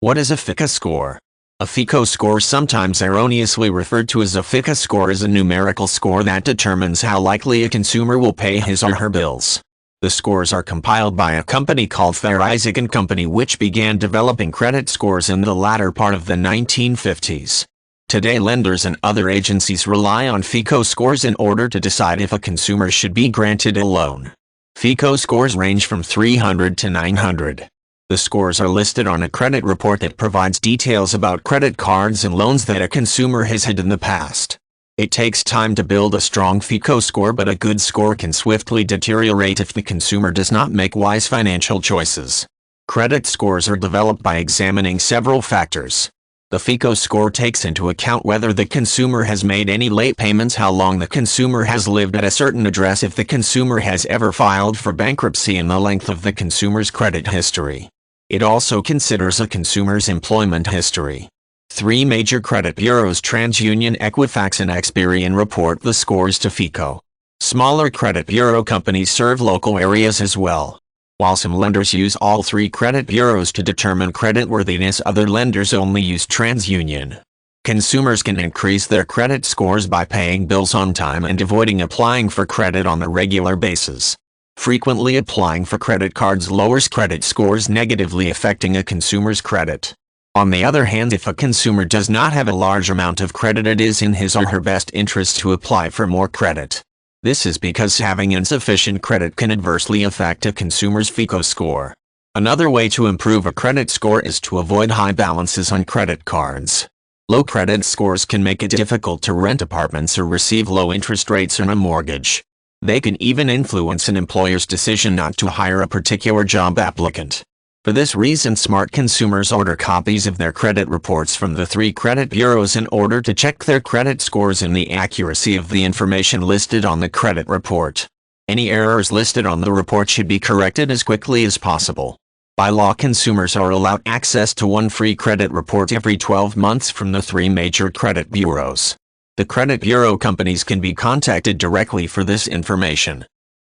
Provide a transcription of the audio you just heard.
What is a FICA score? A FICO score, sometimes erroneously referred to as a FICA score, is a numerical score that determines how likely a consumer will pay his or her bills. The scores are compiled by a company called FICA Company, which began developing credit scores in the latter part of the 1950s. Today, lenders and other agencies rely on FICO scores in order to decide if a consumer should be granted a loan. FICO scores range from 300 to 900. The scores are listed on a credit report that provides details about credit cards and loans that a consumer has had in the past. It takes time to build a strong FICO score, but a good score can swiftly deteriorate if the consumer does not make wise financial choices. Credit scores are developed by examining several factors. The FICO score takes into account whether the consumer has made any late payments, how long the consumer has lived at a certain address, if the consumer has ever filed for bankruptcy, and the length of the consumer's credit history. It also considers a consumer's employment history. Three major credit bureaus, TransUnion, Equifax, and Experian, report the scores to FICO. Smaller credit bureau companies serve local areas as well. While some lenders use all three credit bureaus to determine creditworthiness, other lenders only use TransUnion. Consumers can increase their credit scores by paying bills on time and avoiding applying for credit on a regular basis. Frequently applying for credit cards lowers credit scores, negatively affecting a consumer's credit. On the other hand, if a consumer does not have a large amount of credit, it is in his or her best interest to apply for more credit. This is because having insufficient credit can adversely affect a consumer's FICO score. Another way to improve a credit score is to avoid high balances on credit cards. Low credit scores can make it difficult to rent apartments or receive low interest rates on a mortgage. They can even influence an employer's decision not to hire a particular job applicant. For this reason, smart consumers order copies of their credit reports from the three credit bureaus in order to check their credit scores and the accuracy of the information listed on the credit report. Any errors listed on the report should be corrected as quickly as possible. By law, consumers are allowed access to one free credit report every 12 months from the three major credit bureaus. The credit bureau companies can be contacted directly for this information.